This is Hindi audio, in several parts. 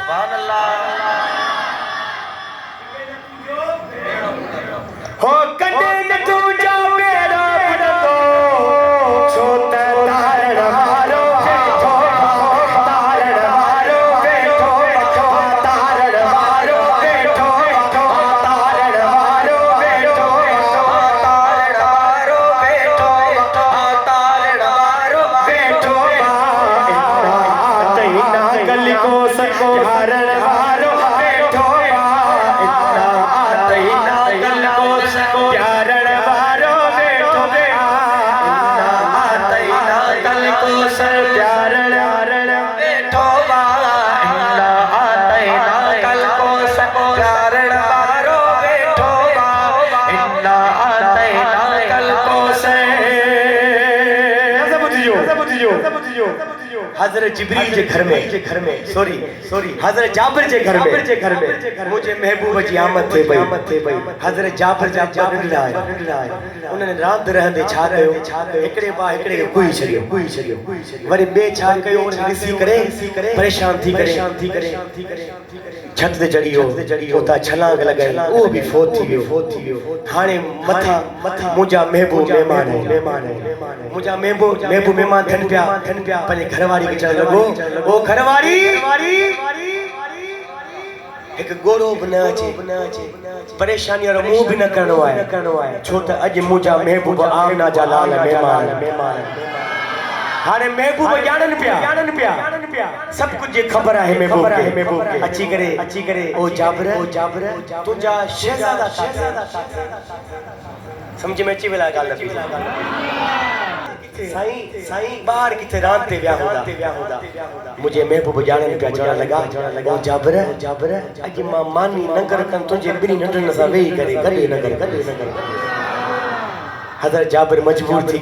सुभान अल्लाह हो कटे न तू जा मेरा बुढ़ो छोटा तारण मारो बैठो तारण मारो बैठो तारण मारो बैठो तारण मारो बैठो तारण मारो बैठो तारण मारो बैठो तैना कल को सको तारण मारो बैठो तैना कल को सको तारण मारो बैठो तैना कल को सको तारण बैठो तैना कल को सको तारण मारो बैठो तैना कल को से हजरत जिब्रील के घर में सॉरी हजरत जाबिर के घर में मुझे महबूब जी आमद थे भाई हजरत जाबिर रहा है उन्होंने रात रहंदे छा कयो एकड़े बा एकड़े कोई छरियो वरी बे छा कयो उन ॾिसी करे परेशान थी करे छत ते चढ़ियो उता छलांग लगाई वो भी फोत थी वियो हाणे मथा मुजा महबूब मेहमान है मुजा महबूब मेहमान थन पिया पंहिंजे घरवारी खे चवण लॻो ओ घरवारी हिकु गोरो बि न अचे परेशानी वारो मुंहुं बि न करणो आहे छो त अॼु मुंहिंजा महबूब आमना जा लाल महिमान हाणे महबूब ॼाणनि पिया सभु कुझु जी ख़बर आहे महबूब खे अची करे ओ जाबिर तुंहिंजा शहज़ादा समझ में अची वेला ॻाल्हि साईं ॿार किथे रांदि ते विया हूंदा मुंहिंजे महबूब ॼाणनि पिया चवण लॻा ओ जाबिर अॼु मां मानी नगर कनि तुंहिंजे ॿिन्ही नंढनि सां वेही करे गॾु नगर हज़रत जाबिर मजबूर थी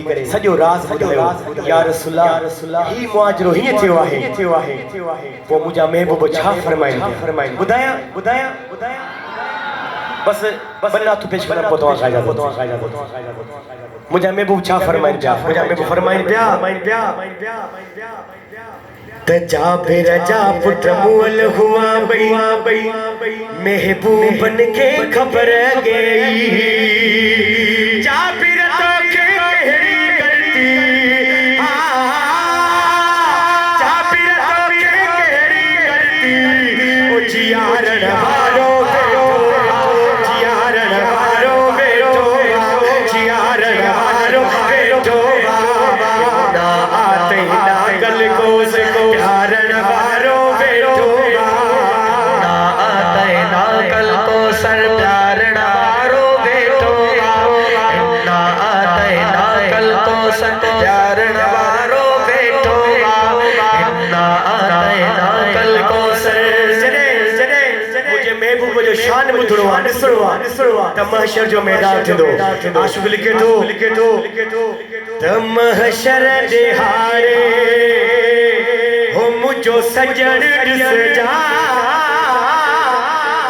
करे सॼो राज़ ॿुधायो या रसूलल्लाह ही मुआजरो हीअं थियो आहे पोइ मुंहिंजा महबूब छा फरमाइनि ॿुधायां बस बन्ना तू पेश करना पोतवा खाजा मुझे महबूब छा फरमाइन पिया त जाबिर जा पुट मुअल हुआ बई महबूबन के खबर गई जाबिर तो के कहड़ी गलती जाबिर तो के कहड़ी गलती ओ जियारण मारो महशर जो मैदान थींदो आशिक़ लिखे थो त महशर जे हारे हो मुंहिंजो सजण ॾिस जा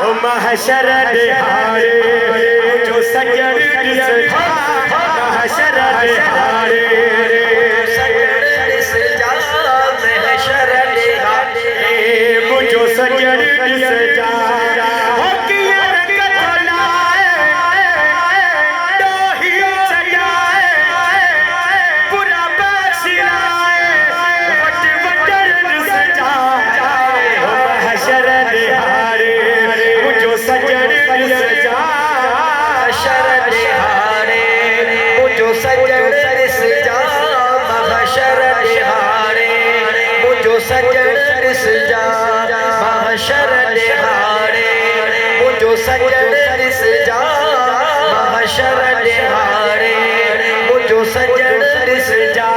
ओ महशर जे हारे मुंहिंजो सजण ॾिस जा महशर जे हारे ॾिस जा महशर जे हारे मुंहिंजो सजण ॾिस जा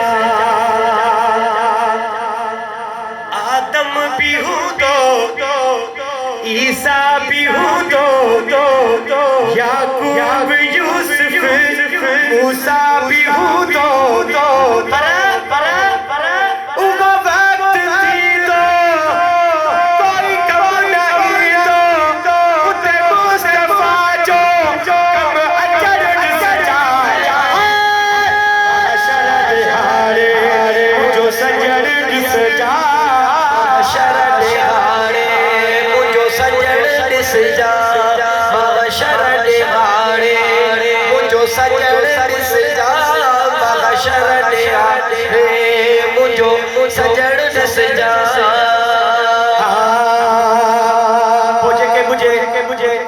ईसा भी हूँ याकूब यूसुफ मूसा भी हूँ पर उगो वक्त थी कोई कम नहीं उते मुस्तफा जो कम अचरज सजाया शरद हारे जो सजन सजा शरद हारे ॾिस जा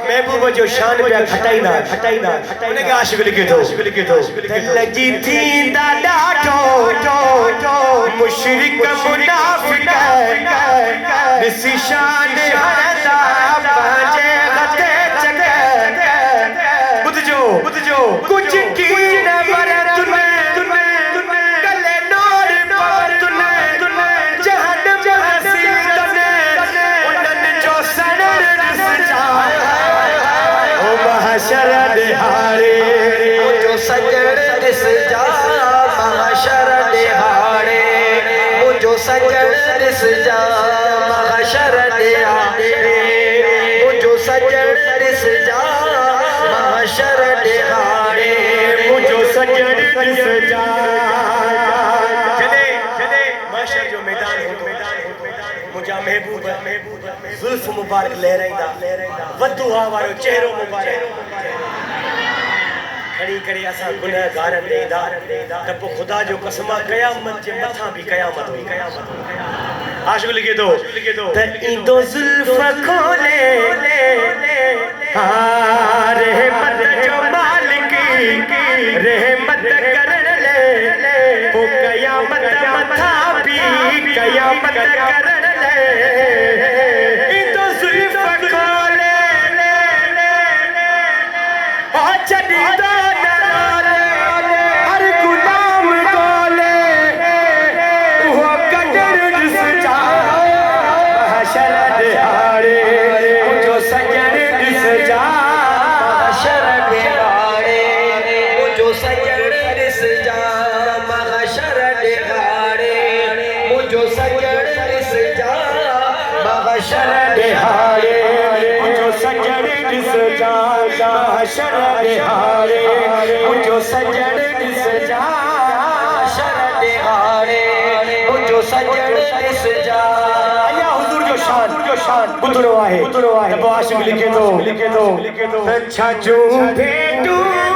महबूब जो शान पिया खटाईंदा उनखे आशिक़ लिखे थो लॻी थी ॾाढो मुशरिक मुनाफ़िक़ ॾिसी शान हरदा पंहिंजे हथे चक ॿुधजो कुझु कीन पर तुने गले नोर पर तुने जहन्नम हसी तने उन्हनि जो सनर ॾिस जा महशर दिहाड़े मुझो सजण ॾिस जा महशर दिहाड़े मुझो सजण ॾिस जा महशर दिहाड़े मुझो सजण ॾिस जा महशर दिहाड़े मुझो सजण ॾिस जा जॾहिं महशर जो मैदान हूंदो मुंहिंजा महबूब ज़ुल्फ़ मुबारक लहराईंदा वधुआ वारो चेहरो मुबारक खणी करे असां गुनहगारनि ॾे ईंदा त पोइ ख़ुदा जो कसम क़यामत जे मथां बि क़यामत हुई आशिक़ लिखे थो त ईंदो ज़ुल्फ़ खोले रहमत जो मालिक रहमत करण ले पोइ क़यामत मथां बि क़यामत करण ले ईंदो ज़ुल्फ़ खोले छॾींदो हर गुलाम गोले उहो कदर ॾिस जा महशर दिहाड़े मुंहिंजो सजण ॾिस जा महशर दिहाड़े मुंहिंजो सजण ॾिस जा महशर दिहाड़े मुंहिंजो सजण ॾिस जा महशर दिहाड़े मुंहिंजो सजण ॾिस जा महशर दिहाड़े मुझो सजण ॾिस जा महशर दिहाड़े मुझो सजण ॾिस जा अया हुजूर जो शान ॿुधणो आहे त पोइ आशिक़ लिखे थो छा जो भेटूं